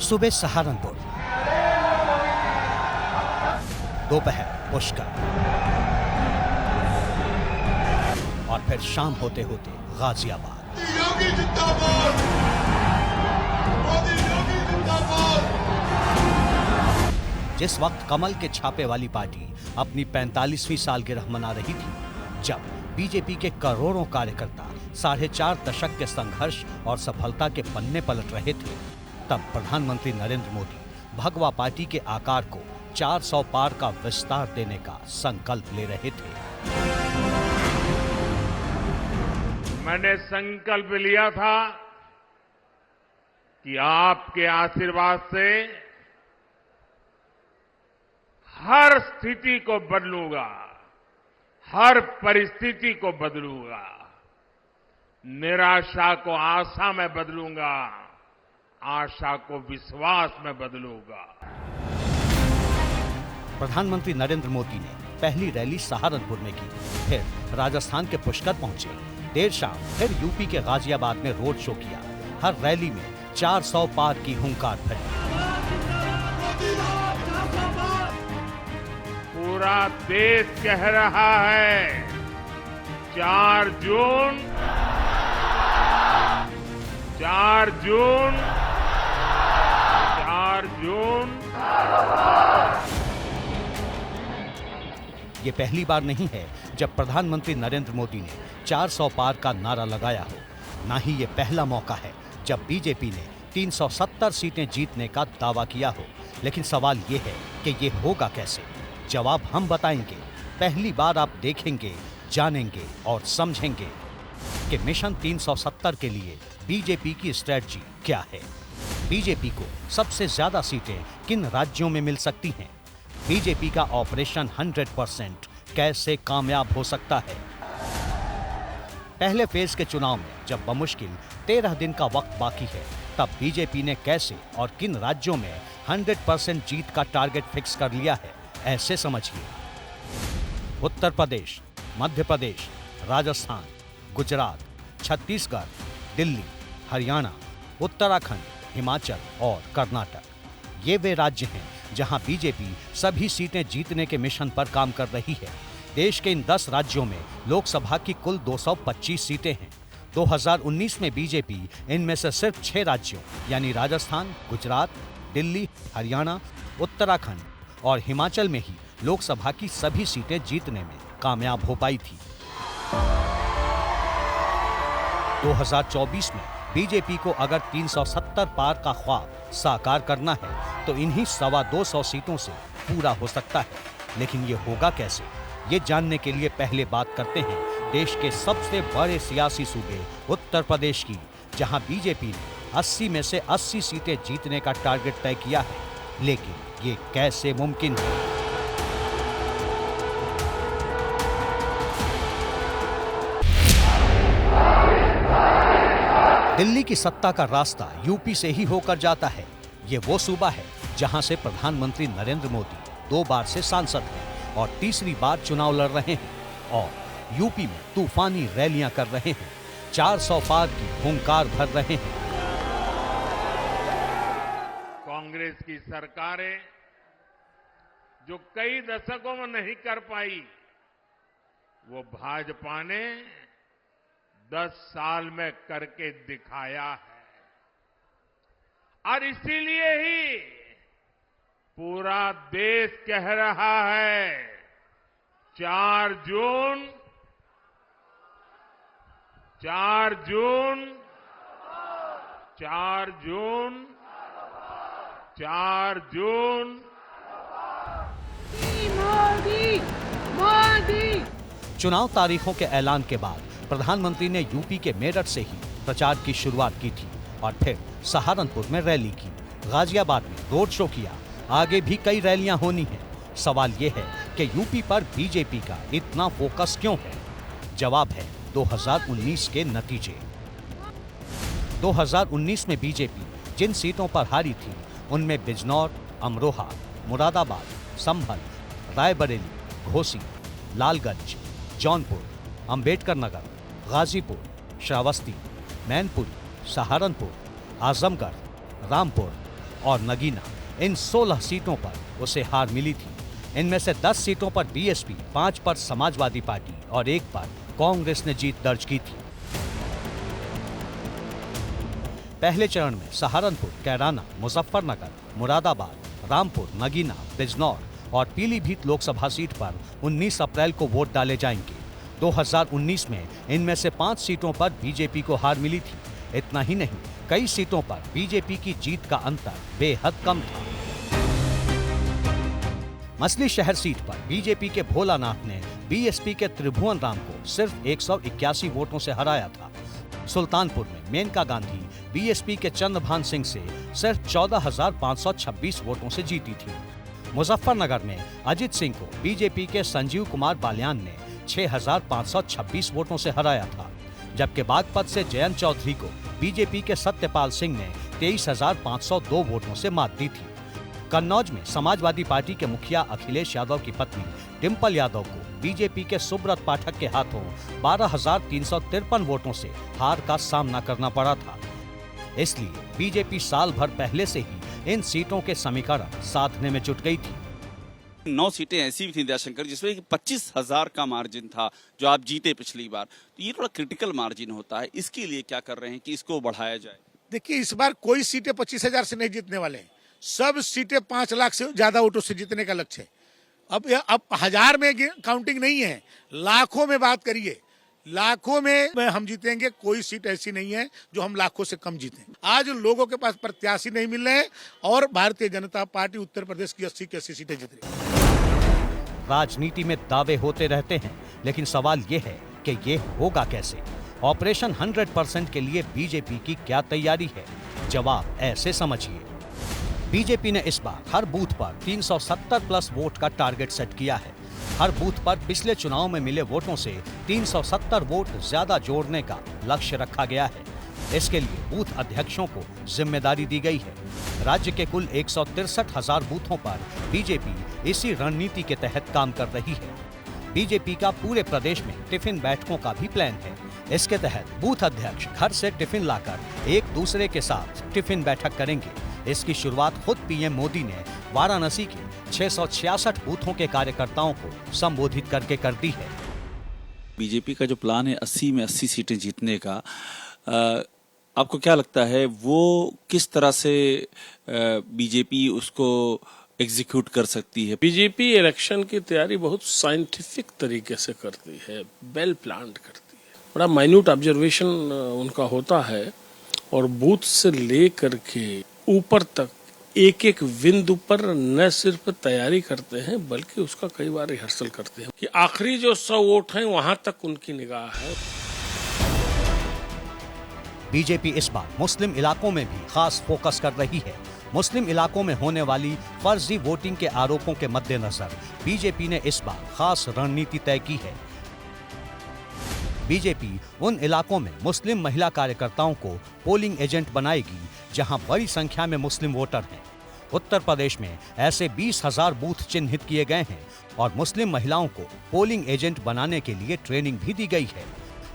सुबह सहारनपुर, दोपहर पुष्कर और फिर शाम होते होते गाजियाबाद। योगी जिंदाबाद, मोदी योगी जिंदाबाद। जिस वक्त कमल के छापे वाली पार्टी अपनी 45वीं सालगिरह मना रही थी, जब बीजेपी के करोड़ों कार्यकर्ता 4.5 दशक के संघर्ष और सफलता के पन्ने पलट रहे थे, तब प्रधानमंत्री नरेंद्र मोदी भगवा पार्टी के आकार को 400 पार का विस्तार देने का संकल्प ले रहे थे। मैंने संकल्प लिया था कि आपके आशीर्वाद से हर स्थिति को बदलूंगा, हर परिस्थिति को बदलूंगा, निराशा को आशा में बदलूंगा, आशा को विश्वास में बदलूंगा। प्रधानमंत्री नरेंद्र मोदी ने पहली रैली सहारनपुर में की, फिर राजस्थान के पुष्कर पहुंचे, देर शाम फिर यूपी के गाजियाबाद में रोड शो किया। हर रैली में 400 पार की हुंकार भरी। पूरा देश कह रहा है 4 जून 4 जून 4 जून। ये पहली बार नहीं है जब प्रधानमंत्री नरेंद्र मोदी ने 400 पार का नारा लगाया हो, ना ही ये पहला मौका है जब बीजेपी ने 370 सीटें जीतने का दावा किया हो। लेकिन सवाल ये है कि ये होगा कैसे? जवाब हम बताएंगे। पहली बार आप देखेंगे, जानेंगे और समझेंगे कि मिशन 370 के लिए बीजेपी की स्ट्रेटजी क्या है। बीजेपी को सबसे ज्यादा सीटें किन राज्यों में मिल सकती हैं? बीजेपी का ऑपरेशन 100% कैसे कामयाब हो सकता है? पहले फेज के चुनाव में जब बमुश्किल 13 दिन का वक्त बाकी है, तब बीजेपी ने कैसे और किन राज्यों में 100% जीत का टारगेट फिक्स कर लिया है, ऐसे समझिए। उत्तर प्रदेश, मध्य प्रदेश, राजस्थान, गुजरात, छत्तीसगढ़, दिल्ली, हरियाणा, उत्तराखंड, हिमाचल और कर्नाटक। ये वे राज्य हैं जहां बीजेपी सभी सीटें जीतने के मिशन पर काम कर रही है। देश के इन 10 राज्यों में लोकसभा की कुल 225 सीटें हैं। 2019 में बीजेपी इनमें से सिर्फ 6 राज्यों यानी राजस्थान, गुजरात, दिल्ली, हरियाणा, उत्तराखंड और हिमाचल में ही लोकसभा की सभी सीटें जीतने में कामयाब हो पाई थी। 2024 में बीजेपी को अगर 370 पार का ख्वाब साकार करना है तो इन्हीं 225 सीटों से पूरा हो सकता है। लेकिन ये होगा कैसे? ये जानने के लिए पहले बात करते हैं देश के सबसे बड़े सियासी सूबे उत्तर प्रदेश की, जहां बीजेपी ने 80 में से 80 सीटें जीतने का टारगेट तय किया है। लेकिन ये कैसे मुमकिन है? दिल्ली की सत्ता का रास्ता यूपी से ही होकर जाता है। ये वो सूबा है जहां से प्रधानमंत्री नरेंद्र मोदी 2 बार से सांसद हैं और तीसरी बार चुनाव लड़ रहे हैं और यूपी में तूफानी रैलियां कर रहे हैं, 400 पार की हुंकार भर रहे हैं। कांग्रेस की सरकारें जो कई दशकों में नहीं कर पाई, वो भाजपा ने 10 साल में करके दिखाया है। और इसीलिए ही पूरा देश कह रहा है 4 जून 4 जून 4 जून 4 जून। मोदी मोदी। चुनाव तारीखों के ऐलान के बाद प्रधानमंत्री ने यूपी के मेरठ से ही प्रचार की शुरुआत की थी और फिर सहारनपुर में रैली की, गाजियाबाद में रोड शो किया। आगे भी कई रैलियां होनी हैं। सवाल ये है कि यूपी पर बीजेपी का इतना फोकस क्यों है? जवाब है 2019 के नतीजे। 2019 में बीजेपी जिन सीटों पर हारी थी, उनमें बिजनौर, अमरोहा, मुरादाबाद, संभल, रायबरेली, घोसी, लालगंज, जौनपुर, अंबेडकर नगर, गाजीपुर, श्रावस्ती, मैनपुरी, सहारनपुर, आजमगढ़, रामपुर, और नगीना, इन 16 सीटों पर उसे हार मिली थी। इनमें से 10 सीटों पर बीएसपी, 5 पर समाजवादी पार्टी और 1 पर कांग्रेस ने जीत दर्ज की थी। पहले चरण में सहारनपुर, कैराना, मुजफ्फरनगर, मुरादाबाद, रामपुर, नगीना, बिजनौर और पीलीभीत लोकसभा सीट पर 19 अप्रैल को वोट डाले जाएंगे। 2019 में इनमें से 5 सीटों पर बीजेपी को हार मिली थी। इतना ही नहीं, कई सीटों पर बीजेपी की जीत का अंतर बेहद कम था। मछली शहर सीट पर बीजेपी के भोलानाथ ने बीएसपी के त्रिभुवन राम को सिर्फ 181 वोटों से हराया था। सुल्तानपुर में मेनका गांधी बीएसपी के चंद्रभान सिंह से सिर्फ 14,526 वोटों से जीती थी। मुजफ्फरनगर में अजित सिंह को बीजेपी के संजीव कुमार बालियान ने 6,526 वोटों से हराया था, जबकि बागपत से जयंत चौधरी को बीजेपी के सत्यपाल सिंह ने 23,502 वोटों से मात दी थी। कन्नौज में समाजवादी पार्टी के मुखिया अखिलेश यादव की पत्नी डिंपल यादव को बीजेपी के सुब्रत पाठक के हाथों 12,353 वोटों से हार का सामना करना पड़ा था। इसलिए बीजेपी साल भर पहले से ही इन सीटों के समीकरण साधने में जुट गई थी। 9 सीटें ऐसी भी थी दयाशंकर जिसमें 25,000 का मार्जिन था जो आप जीते पिछली बार, तो ये थोड़ा क्रिटिकल मार्जिन होता है। इसके लिए क्या कर रहे हैं कि इसको बढ़ाया जाए? देखिए, इस बार कोई सीटें 25,000 से नहीं जीतने वाले हैं, सब सीटें 5 लाख से ज्यादा वोटों से जीतने का लक्ष्य है। अब 1000 में काउंटिंग नहीं है, लाखों में बात करिए, लाखों में हम जीतेंगे। कोई सीट ऐसी नहीं है जो हम लाखों से कम जीतें। आज लोगों के पास प्रत्याशी नहीं मिल रहे हैं और भारतीय जनता पार्टी उत्तर प्रदेश की 80 की 80 सीटें जीत रही है। राजनीति में दावे होते रहते हैं, लेकिन सवाल ये है कि ये होगा कैसे? ऑपरेशन 100% के लिए बीजेपी की क्या तैयारी है? जवाब ऐसे समझिए। बीजेपी ने इस बार हर बूथ पर 370 प्लस वोट का टारगेट सेट किया है। हर बूथ पर पिछले चुनाव में मिले वोटों से 370 वोट ज्यादा जोड़ने का लक्ष्य रखा गया है। इसके लिए बूथ अध्यक्षों को जिम्मेदारी दी गई है। राज्य के कुल 163,000 बूथों पर बीजेपी इसी रणनीति के तहत काम कर रही है। बीजेपी का पूरे प्रदेश में टिफिन बैठकों का भी प्लान है। इसके तहत बूथ अध्यक्ष घर से टिफिन लाकर एक दूसरे के साथ टिफिन बैठक करेंगे। इसकी शुरुआत खुद पीएम मोदी ने वाराणसी के 666 बूथों के कार्यकर्ताओं को संबोधित करके कर दी है। बीजेपी का जो प्लान है 80 में 80 सीटें जीतने का, आपको क्या लगता है वो किस तरह से बीजेपी उसको एग्जीक्यूट कर सकती है? बीजेपी इलेक्शन की तैयारी बहुत साइंटिफिक तरीके से करती है, वेल प्लान्ड करती है, बड़ा माइन्यूट ऑब्जर्वेशन उनका होता है और बूथ से लेकर के ऊपर तक एक एक बिंदु पर न सिर्फ तैयारी करते हैं बल्कि उसका कई बार रिहर्सल करते हैं कि आखिरी जो 100 वोट हैं वहां तक उनकी निगाह है। बीजेपी इस बार मुस्लिम इलाकों में भी खास फोकस कर रही है। मुस्लिम इलाकों में होने वाली फर्जी वोटिंग के आरोपों के मद्देनजर बीजेपी ने इस बार खास रणनीति तय की है। बीजेपी उन इलाकों में मुस्लिम महिला कार्यकर्ताओं को पोलिंग एजेंट बनाएगी जहां बड़ी संख्या में मुस्लिम वोटर हैं। उत्तर प्रदेश में ऐसे 20,000 बूथ चिन्हित किए गए हैं और मुस्लिम महिलाओं को पोलिंग एजेंट बनाने के लिए ट्रेनिंग भी दी गई है।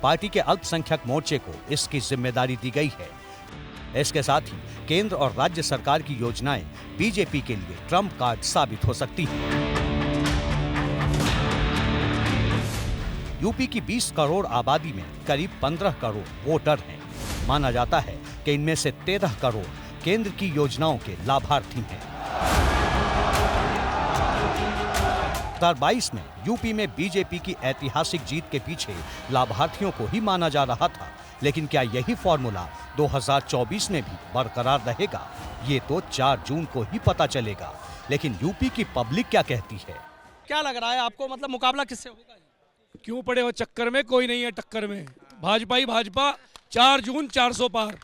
पार्टी के अल्पसंख्यक मोर्चे को इसकी जिम्मेदारी दी गई है। इसके साथ ही केंद्र और राज्य सरकार की योजनाएं बीजेपी के लिए ट्रम्प कार्ड साबित हो सकती हैं। यूपी की 20 करोड़ आबादी में करीब 15 करोड़ वोटर हैं। माना जाता है कि इनमें से 13 करोड़ केंद्र की योजनाओं के लाभार्थी हैं। 2022 में यूपी में बीजेपी की ऐतिहासिक जीत के पीछे लाभार्थियों को ही माना जा रहा था, लेकिन क्या यही फॉर्मूला 2024 में भी बरकरार रहेगा? ये तो 4 जून को ही पता चलेगा। लेकिन यूपी की पब्लिक क्या कहती है? क्या लग रहा है आपको, मतलब मुकाबला किससे होगा? क्यों पड़े हो चक्कर में, कोई नहीं है टक्कर में। भाजपा ही भाजपा, 4 जून 400 पार।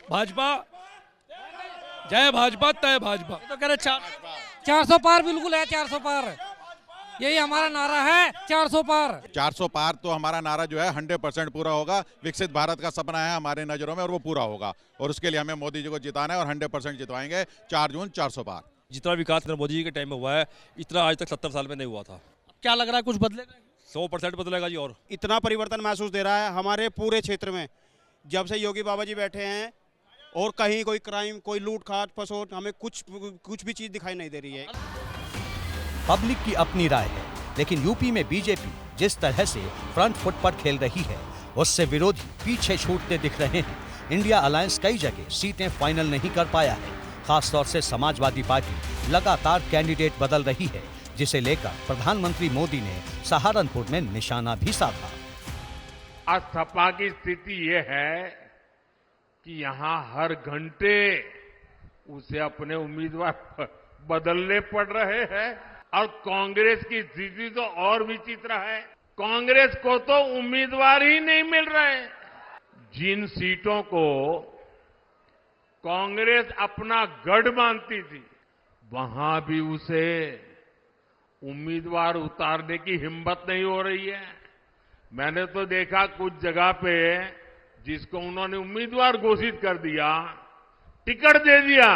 भाजपा, जय भाजपा तय भाजपा। तो कह रहे 400 पार बिल्कुल है, 400 पार यही हमारा नारा है, 400 पार। 400 पार तो हमारा नारा जो है 100% पूरा होगा। विकसित भारत का सपना है हमारे नजरों में और वो पूरा होगा, और उसके लिए हमें मोदी जी को जिताना है और 100% जितवाएंगे। 4 जून 400 पार। जितना विकास मोदी जी के टाइम में हुआ है इतना आज तक 70 साल में नहीं हुआ था। क्या लग रहा है कुछ बदलेगा? 100% बदलेगा जी। और इतना परिवर्तन महसूस दे रहा है हमारे पूरे क्षेत्र में। जब से योगी बाबा जी बैठे हैं और कहीं कोई क्राइम, कोई लूटखाट फसोट, हमें कुछ भी चीज़ दिखाई नहीं दे रही है। पब्लिक की अपनी राय है, लेकिन यूपी में बीजेपी जिस तरह से फ्रंट फुट पर खेल रही है, उससे विरोधी पीछे छूटते दिख रहे हैं। इंडिया अलायंस कई जगह सीटें फाइनल नहीं कर पाया है। खासतौर से समाजवादी पार्टी लगातार कैंडिडेट बदल रही है, जिसे लेकर प्रधानमंत्री मोदी ने सहारनपुर में निशाना भी साधा। आज सपा की स्थिति ये है कि यहां हर घंटे उसे अपने उम्मीदवार बदलने पड़ रहे हैं और कांग्रेस की स्थिति तो और विचित्र है। कांग्रेस को तो उम्मीदवार ही नहीं मिल रहे। जिन सीटों को कांग्रेस अपना गढ़ मानती थी, वहां भी उसे उम्मीदवार उतारने की हिम्मत नहीं हो रही है। मैंने तो देखा कुछ जगह पे जिसको उन्होंने उम्मीदवार घोषित कर दिया, टिकट दे दिया,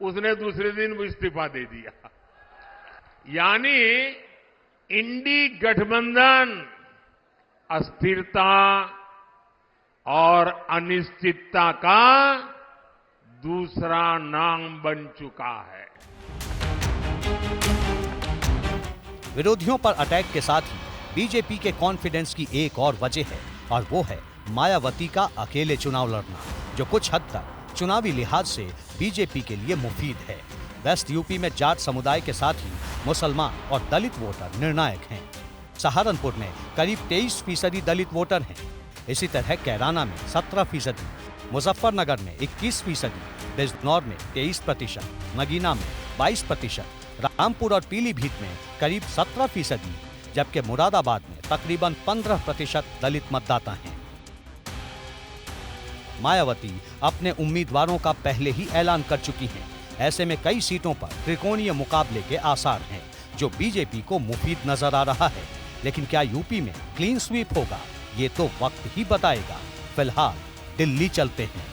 उसने दूसरे दिन इस्तीफा दे दिया। यानी इंडी गठबंधन अस्थिरता और अनिश्चितता का दूसरा नाम बन चुका है। विरोधियों पर अटैक के साथ ही बीजेपी के कॉन्फिडेंस की एक और वजह है, और वो है मायावती का अकेले चुनाव लड़ना, जो कुछ हद तक चुनावी लिहाज से बीजेपी के लिए मुफीद है। वेस्ट यूपी में जाट समुदाय के साथ ही मुसलमान और दलित वोटर निर्णायक हैं। सहारनपुर में करीब 23% दलित वोटर हैं। इसी तरह कैराना में 17%, मुजफ्फरनगर में 21%, बिजनौर में 23%, नगीना में 22%, रामपुर और पीलीभीत में करीब 17%, जबकि मुरादाबाद में तकरीबन 15% दलित मतदाता हैं। मायावती अपने उम्मीदवारों का पहले ही ऐलान कर चुकी हैं। ऐसे में कई सीटों पर त्रिकोणीय मुकाबले के आसार हैं, जो बीजेपी को मुफीद नजर आ रहा है। लेकिन क्या यूपी में क्लीन स्वीप होगा, ये तो वक्त ही बताएगा। फिलहाल दिल्ली चलते हैं।